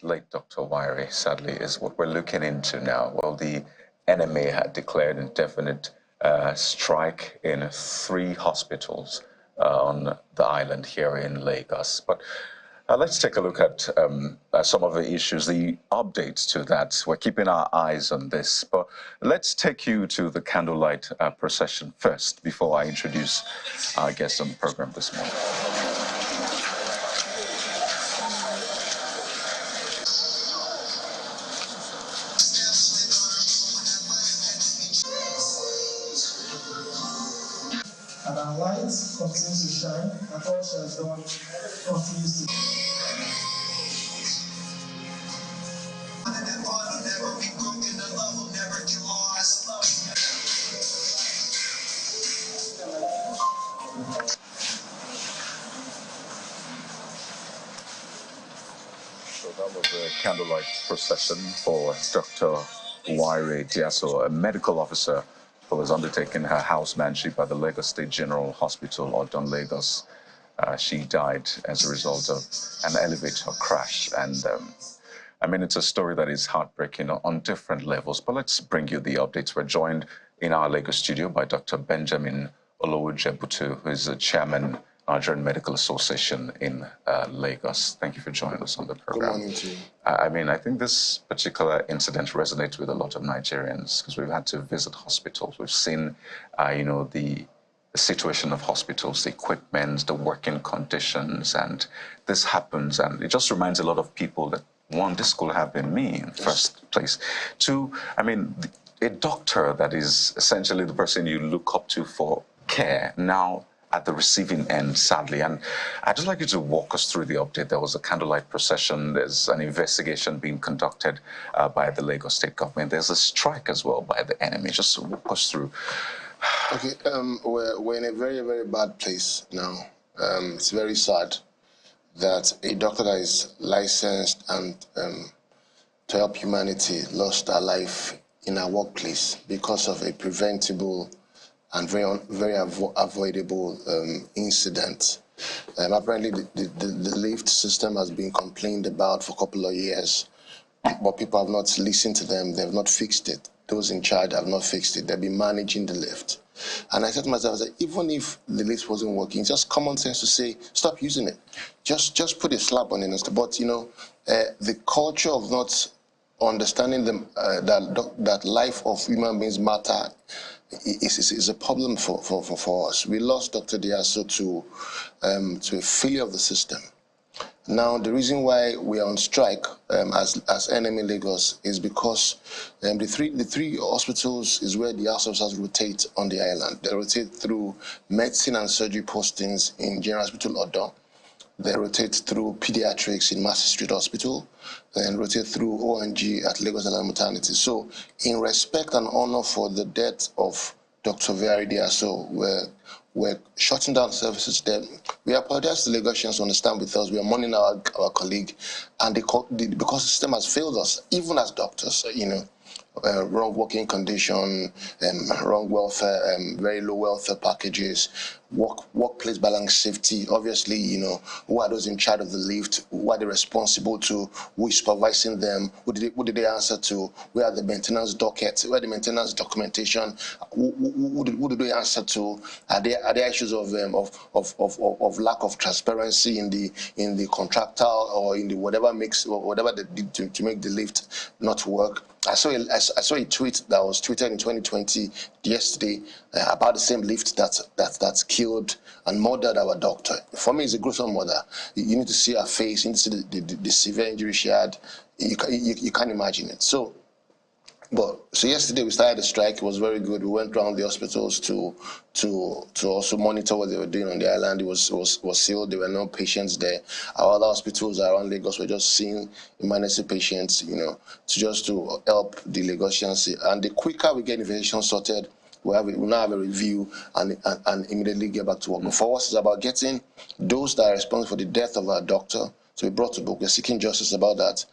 late Dr. Wire, sadly, is what we're looking into now. Well, the NMA had declared indefinite strike in 3 hospitals on the island here in Lagos. But let's take a look at some of the issues, the updates to that. We're keeping our eyes on this, but let's take you to the Candlelight procession first before I introduce our guest on the program this morning. And our light continues to shine, and all she has done continues to. So that was a candlelight procession for Dr. Waire Diaso, a medical officer who was undertaking her housemanship at the Lagos State General Hospital, Odon, Lagos. She died as a result of an elevator crash. And I mean, it's a story that is heartbreaking on different levels. But let's bring you the updates. We're joined in our Lagos studio by Dr. Benjamin Olowojebutu, who is the chairman Nigerian Medical Association in Lagos. Thank you for joining us on the program. Good morning to you. I mean, I think this particular incident resonates with a lot of Nigerians because we've had to visit hospitals. We've seen, the situation of hospitals, the equipment, the working conditions, and this happens. And it just reminds a lot of people that, one, this could have been me in the first place. Two, I mean, a doctor that is essentially the person you look up to for care now at the receiving end, sadly. And I'd just like you to walk us through the update. There was a candlelight procession. There's an investigation being conducted by the Lagos State government. There's a strike as well by the NMA. Just walk us through. Okay, we're in a very, very bad place now. It's very sad that a doctor that is licensed and to help humanity lost her life in her workplace because of a preventable and very avoidable incident. Apparently, the lift system has been complained about for a couple of years, but people have not listened to them. They have not fixed it. Those in charge have not fixed it. They've been managing the lift. And I said to myself, even if the lift wasn't working, just common sense to say, stop using it. Just put a slap on it. But, the culture of not understanding that life of human beings matter is a problem for us. We lost Dr. Diaso to a failure of the system. Now, the reason why we are on strike as NMA Lagos is because the three hospitals is where the house officers rotate on the island. They rotate through medicine and surgery postings in General Hospital Odon. They rotate through pediatrics in Massey Street Hospital, and rotate through ONG at Lagos Island Maternity. So, in respect and honor for the death of Dr. Waire Diaso, we're shutting down services there. We apologize to the Lagosians to understand with us. We are mourning our colleague, and because the system has failed us, even as doctors, wrong working condition, wrong welfare, very low welfare packages, workplace balance safety. Obviously, who are those in charge of the lift? Who are they responsible to? Who is supervising them? Who did they answer to? Where are the maintenance dockets? Where are the maintenance documentation? Who do they answer to? Are there issues of lack of transparency in the contractual or in the whatever they did to make the lift not work? I saw a tweet that was tweeted in 2020 yesterday about the same lift that's killed and murdered our doctor. For me, it's a gruesome murder. You need to see her face. You need to see the severe injury she had. You can't imagine it. So yesterday we started the strike. It was very good. We went around the hospitals to also monitor what they were doing on the island. It was sealed. There were no patients there. Our other hospitals around Lagos were just seeing emergency patients, to help the Lagosians. And the quicker we get investigation sorted, we'll now have a review and immediately get back to work. But for us, it's about getting those that are responsible for the death of our doctor to be brought to book. We're seeking justice about that.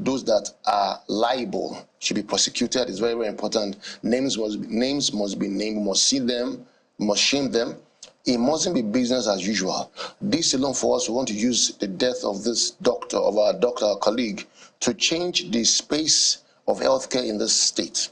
Those that are liable should be prosecuted. It's very, very important. Names must be named. We must see them, we must shame them. it mustn't be business as usual. This alone for us, we want to use the death of this doctor, of our doctor, our colleague, to change the space of healthcare in this state,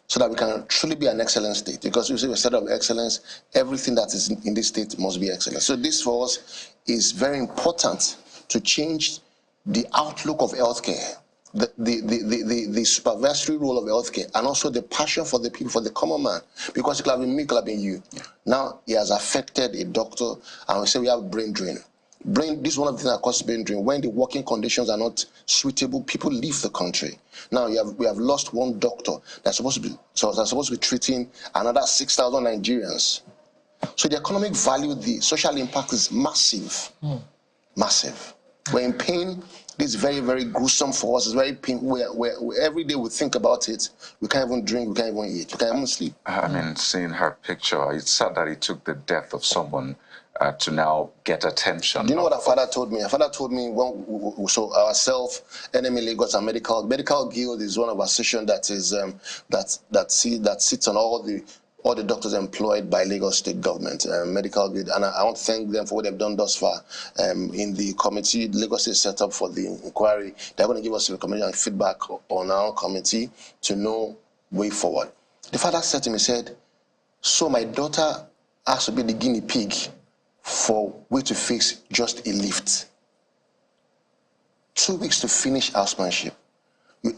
so that we can truly be an excellent state. Because we say we're a state of excellence, everything that is in this state must be excellent. So this for us is very important, to change the outlook of healthcare, the supervisory role of healthcare, and also the passion for the people, for the common man. Because it could have been me, it could have been you. Yeah. Now it has affected a doctor, and we say we have brain drain. This is one of the things that causes brain drain. When the working conditions are not suitable, people leave the country. Now we have lost one doctor that's supposed to be treating another 6,000 Nigerians. So the economic value, the social impact is massive, massive. We're in pain. This is very, very gruesome for us. It's very painful. Where every day we think about it, we can't even drink, we can't even eat, we can't even sleep. I mean, seeing her picture, it's sad that it took the death of someone to now get attention. Do you know what our father told me? Our father told me, so ourselves, NMA Lagos and Medical Guild is one of our associations that is that sits on all the doctors employed by Lagos State government, Medical Guild, and I want to thank them for what they've done thus far. In the committee Lagos State set up for the inquiry, they're going to give us a recommendation and feedback on our committee to know way forward. The father said to me, said, so my daughter has to be the guinea pig for way to fix just a lift. 2 weeks to finish housemanship.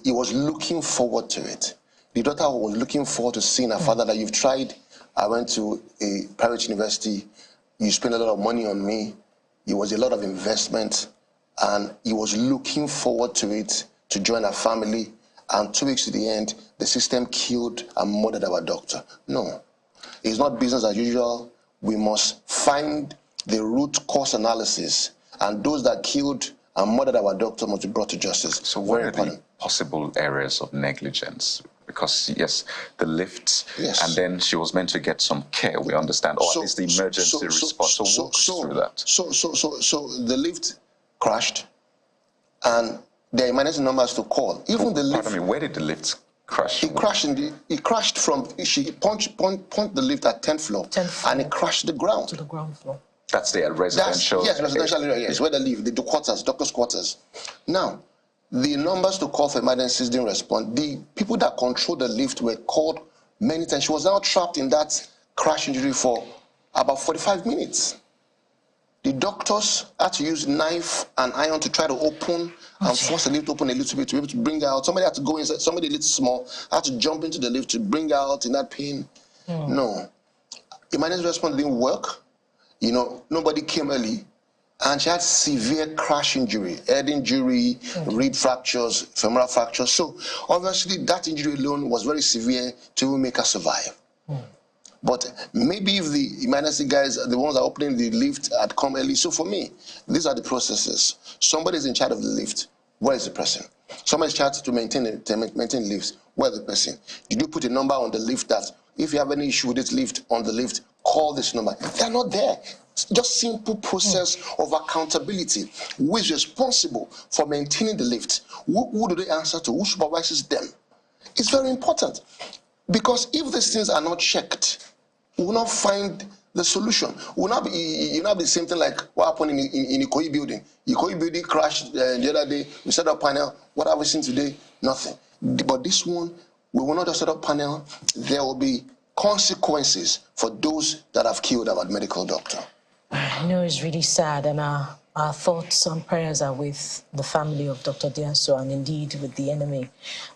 He was looking forward to it. The daughter was looking forward to seeing her father, that you've tried. I went to a private university. You spent a lot of money on me. It was a lot of investment. And he was looking forward to it, to join our family. And 2 weeks to the end, the system killed and murdered our doctor. No, it's not business as usual. We must find the root cause analysis, and those that killed and murdered our doctor must be brought to justice. So what are the possible areas of negligence? Because, yes, the lift, yes, and then she was meant to get some care, we understand, or at least the emergency response. So walk us through that. So the lift crashed, and there are emergency numbers to call. Even the lift... Pardon me, where did the lift crash? It crashed from... She punched the lift at 10th floor, and it crashed the ground. To the ground floor. That's the residential... Yes, residential area, yes, where they live, the quarters, doctor's quarters. Now, the numbers to call for emergencies didn't respond. The people that controlled the lift were called many times. She was now trapped in that crash injury for about 45 minutes. The doctors had to use knife and iron to try to open and force the lift open a little bit to be able to bring her out. Somebody had to go inside, somebody a little small, had to jump into the lift to bring her out in that pain. No. Emergency response didn't work. You know, nobody came early. And she had severe crash injury, head injury, rib fractures, femoral fractures. So obviously that injury alone was very severe to make her survive. But maybe if the emergency guys, the ones that are opening the lift, had come early. So for me, these are the processes. Somebody is in charge of the lift. Where is the person? Somebody is in charge to maintain lifts. Where is the person? Did you put a number on the lift that if you have any issue with this lift on the lift, call this number? They're not there. Just simple process of accountability. Who is responsible for maintaining the lift? Who do they answer to? Who supervises them? It's very important. Because if these things are not checked, we will not find the solution. It will not be the same thing like what happened in Ikoyi building. Ikoyi building crashed the other day. We set up panel. What have we seen today? Nothing. But this one, we will not just set up panel. There will be consequences for those that have killed our medical doctor. I know it's really sad, and our thoughts and prayers are with the family of Dr. Diaso and indeed with the NMA.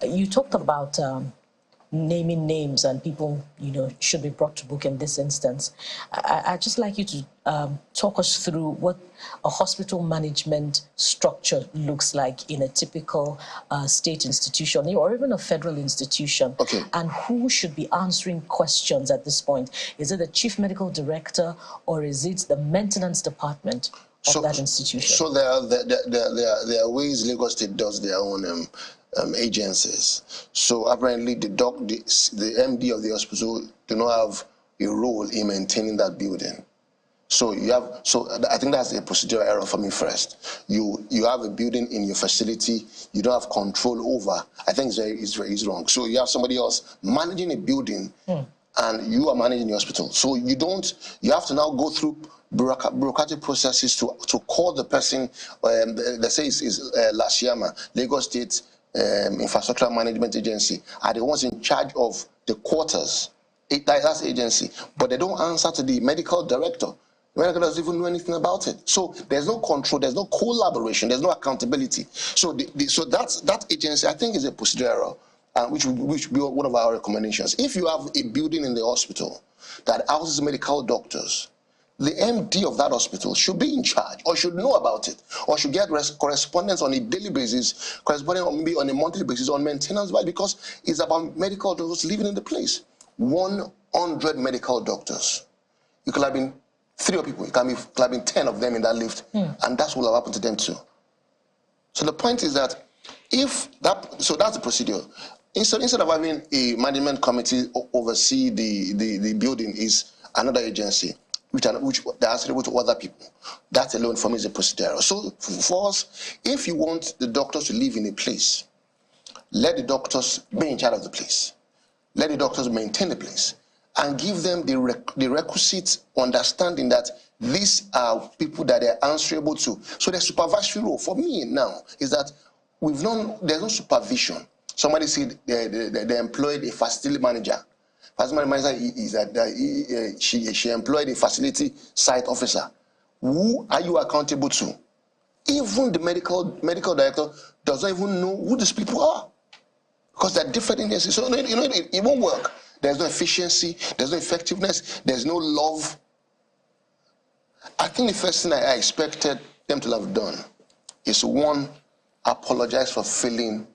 You talked about naming names and people, should be brought to book in this instance. I'd just like you to talk us through what a hospital management structure looks like in a typical state institution or even a federal institution. Okay. And who should be answering questions at this point? Is it the chief medical director or is it the maintenance department of that institution? So there are ways Lagos State does their own agencies. So apparently the MD of the hospital do not have a role in maintaining that building. So I think that's a procedural error for me first. You have a building in your facility you don't have control over. I think it's wrong. So you have somebody else managing a building and you are managing the hospital. So you have to now go through bureaucratic processes to call the person, let's say it's LASIAMA, Lagos State Infrastructure Management Agency, are the ones in charge of the quarters. That's the agency, but they don't answer to the medical director. The medical doesn't even know anything about it. So there's no control, there's no collaboration, there's no accountability. So so that agency, I think, is a procedural, which would be one of our recommendations. If you have a building in the hospital that houses medical doctors, the MD of that hospital should be in charge, or should know about it, or should get correspondence on a daily basis, corresponding or maybe on a monthly basis on maintenance, because it's about medical doctors living in the place. 100 medical doctors. It could have been 3 people, it could have been 10 of them in that lift, and that's what will have happened to them too. So the point is that so that's the procedure. Instead of having a management committee oversee the building, is another agency which they are able to other people. That alone for me is a procedural. So for us, if you want the doctors to live in a place, let the doctors be in charge of the place. Let the doctors maintain the place and give them the requisite understanding that these are people that they're answerable to. So the supervisory role for me now is that there's no supervision. Somebody said they employed a facility manager. Facility manager is that she employed a facility site officer. Who are you accountable to? Even the medical director doesn't even know who these people are, because they're different agencies. So it won't work. There's no efficiency. There's no effectiveness. There's no love. I think the first thing I expected them to have done is, one, apologize for failing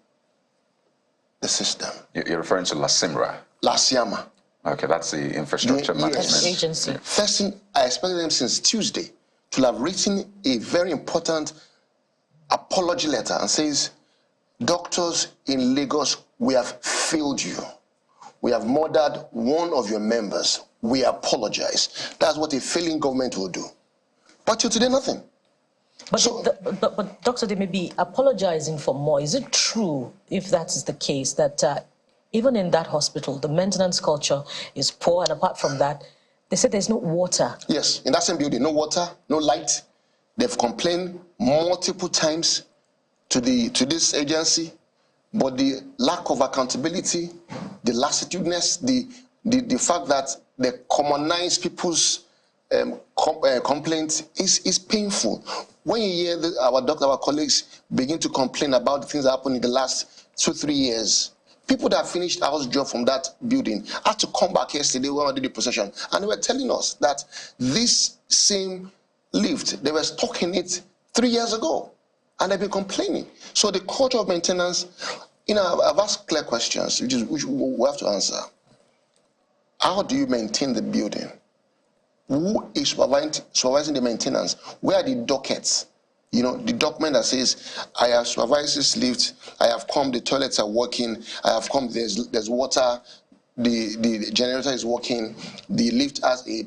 the system. You're referring to LASIAMA. Okay, that's the infrastructure management agency. First thing, I expected them since Tuesday to have written a very important apology letter and says, doctors in Lagos, we have failed you. We have murdered one of your members. We apologize. That's what a failing government will do. But till today, nothing. But Doctor, they may be apologizing for more. Is it true, if that is the case, that even in that hospital, the maintenance culture is poor, and apart from that, they said there's no water? Yes, in that same building, no water, no light. They've complained multiple times to this agency, but the lack of accountability, the lassitudinous, the fact that they commonize people's complaints is painful. When you hear our colleagues begin to complain about the things that happened in the last 2-3 years, people that finished house job from that building had to come back yesterday when we did the procession, and they were telling us that this same lift, they were stuck in it 3 years ago, and they've been complaining. So the culture of maintenance, I've asked clear questions, which we have to answer. How do you maintain the building? Who is supervising the maintenance? Where are the dockets? The document that says, I have supervised this lift, I have come, the toilets are working, I have come, there's water, the generator is working, the lift has a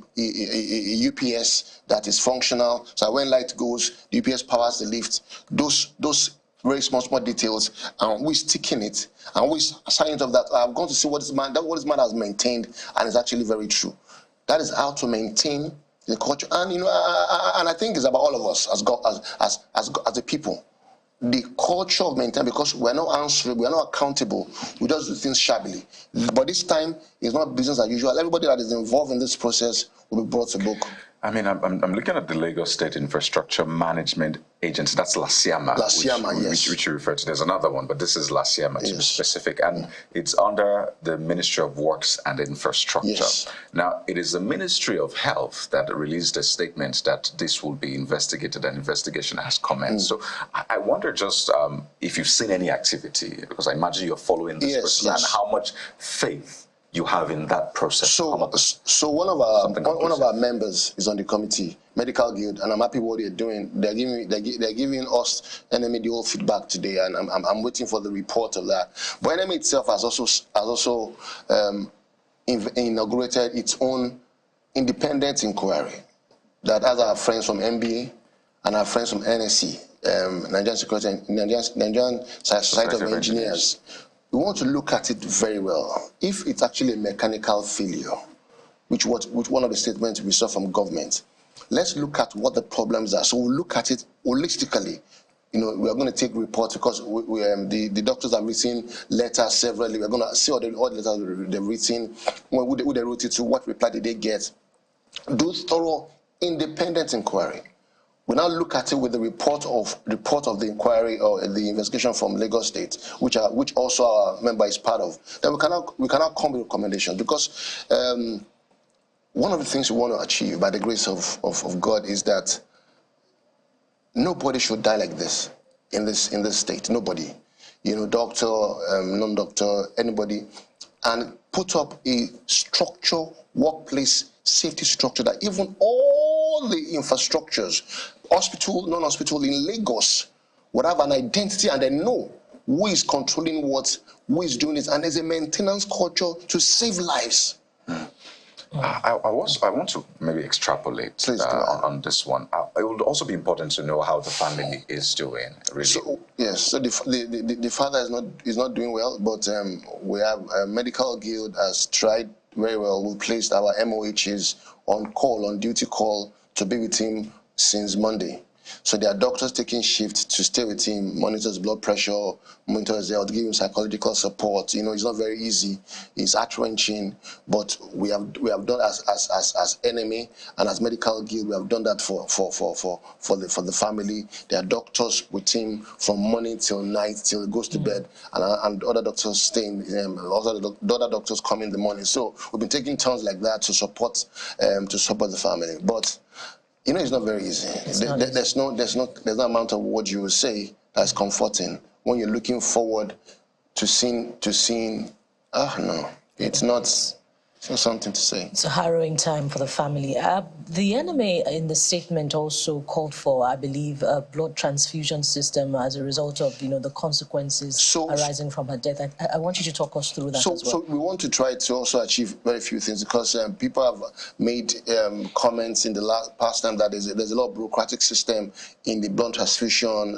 UPS that is functional, so when light goes, the UPS powers the lift. Those very small details, and we're sticking it, and we're signing of that. I've gone to see what this man has maintained, and it's actually very true. That is how to maintain the culture, and and I think it's about all of us as a people. The culture of maintenance, because we're not answerable, we're not accountable, we just do things shabbily. But this time, it's not business as usual. Everybody that is involved in this process will be brought to book. I mean, I'm looking at the Lagos State Infrastructure Management Agency. That's LASIAMA. LASIAMA, yes. Which you refer to. There's another one, but this is LASIAMA to be specific. And it's under the Ministry of Works and Infrastructure. Yes. Now, it is the Ministry of Health that released a statement that this will be investigated, and investigation has commenced. So I wonder just if you've seen any activity, because I imagine you're following this process, and how much faith you have in that process. So one of our members is on the committee, Medical Guild, and I'm happy what they're doing. They're giving us NMA the whole feedback today, and I'm waiting for the report of that. But NMA itself has also inaugurated its own independent inquiry that has our friends from MBA and our friends from NSC, Nigerian Society of Engineers, we want to look at it very well. If it's actually a mechanical failure, which one of the statements we saw from government, let's look at what the problems are. So we'll look at it holistically. We are going to take reports because the doctors are written letters severally. We're going to see all the letters they've written, who they wrote it to, what reply did they get. Do thorough, independent inquiry. We now look at it with the report of the inquiry or the investigation from Lagos State, which also our member is part of. Then we cannot come with recommendations, because one of the things we want to achieve by the grace of God is that nobody should die like this in this state. Nobody, doctor, non-doctor, anybody, and put up a structure, workplace safety structure that even all the infrastructures, hospital, non-hospital in Lagos, would have an identity and they know who is controlling what, who is doing it, and there's a maintenance culture to save lives. I want to maybe extrapolate on this one. It would also be important to know how the family is doing. Really. So the father is not doing well, but we have a medical guild has tried very well. We placed our MOHs on duty call to be with him since Monday. So there are doctors taking shift to stay with him, monitors blood pressure, monitors health, give him psychological support. It's not very easy. It's heart-wrenching, but we have done as NMA and as medical guild, we have done that for the family. There are doctors with him from morning till night till he goes to bed, and other doctors staying. Other doctors come in the morning. So we've been taking turns like that to support the family, but. It's not very easy. There's no amount of what you will say that's comforting when you're looking forward to seeing. No, it's not something to say. It's a harrowing time for the family. The NMA in the statement also called for, I believe, a blood transfusion system as a result of the consequences arising from her death. I want you to talk us through that as well. So we want to try to also achieve very few things, because people have made comments in the past time that there's a lot of bureaucratic system in the blood transfusion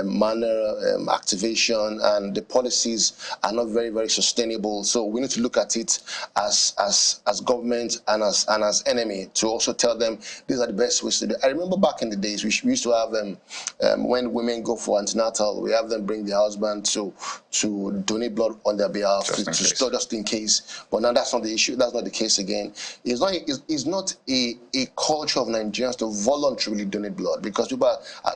manner, activation, and the policies are not very, very sustainable. So we need to look at it as government and as NMA to also tell them these are the best ways to do it. I remember back in the days we used to have when women go for antenatal, we have them bring their husband to donate blood on their behalf just in case. But now that's not the issue. That's not the case again. It's not a culture of Nigerians to voluntarily donate blood, because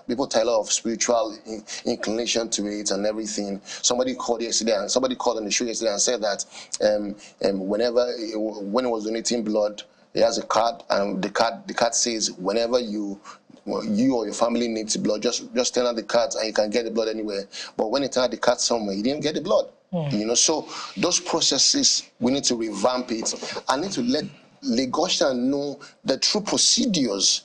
people tie a lot of spiritual inclination to it and everything. Somebody called on the show yesterday and said that when he was donating blood, he has a card, and the card says whenever you or your family needs blood, just turn out the cards and you can get the blood anywhere. But when he turned out the card somewhere, he didn't get the blood. So those processes, we need to revamp it. I need to let Lagosians know the true procedures.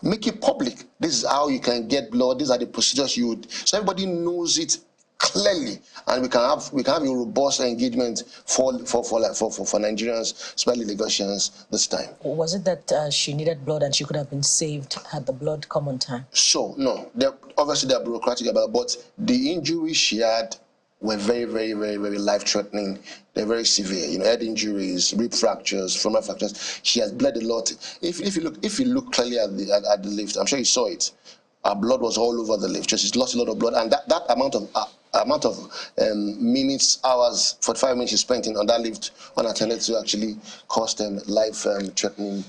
Make it public. This is how you can get blood. These are the procedures so everybody knows it clearly, and we can have a robust engagement for Nigerians, especially Lagosians, this time. Was it that she needed blood and she could have been saved had the blood come on time? So no, obviously they're bureaucratic about it, but the injuries she had were very, very, very, very life-threatening. They're very severe. Head injuries, rib fractures, femoral fractures. She has bled a lot. If you look clearly at the lift, I'm sure you saw it. Her blood was all over the lift. She's lost a lot of blood, and that amount of minutes, hours, 45 minutes she spent on that lift unattended to actually cost them life-threatening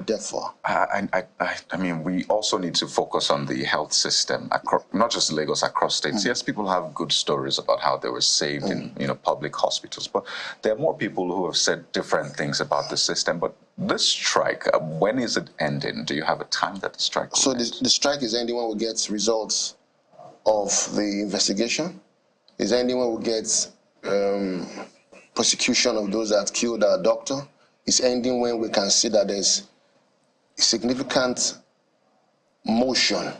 death for. I mean, we also need to focus on the health system, not just Lagos, across states. Yes, people have good stories about how they were saved in public hospitals, but there are more people who have said different things about the system. But this strike, when is it ending? Do you have a time that the strike will end? The strike is ending when we get results of the investigation. Is ending when we get prosecution of those that killed our doctor. It's ending when we can see that there's significant motion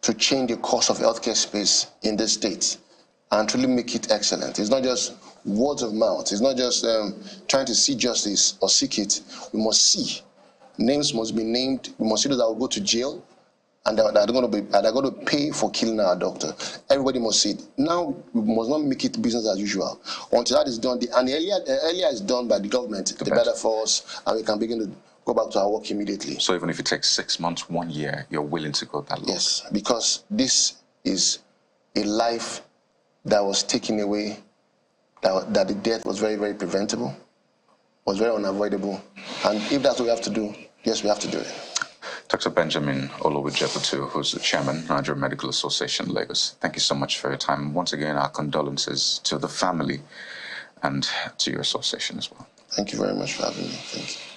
to change the course of healthcare space in this state and truly make it excellent. It's not just words of mouth. It's not just trying to see justice or seek it. We must see. Names must be named. We must see those that will go to jail. and they're going to pay for killing our doctor. Everybody must see it. Now we must not make it business as usual. Until that is done, and the earlier it's done by the government, the better for us, and we can begin to go back to our work immediately. So even if it takes 6 months, 1 year, you're willing to go that long? Yes, because this is a life that was taken away, that the death was very, very preventable, was very unavoidable. And if that's what we have to do, yes, we have to do it. Dr. Benjamin Olowijebutu, who's the chairman, Nigerian Medical Association, Lagos. Thank you so much for your time. Once again, our condolences to the family and to your association as well. Thank you very much for having me. Thank you.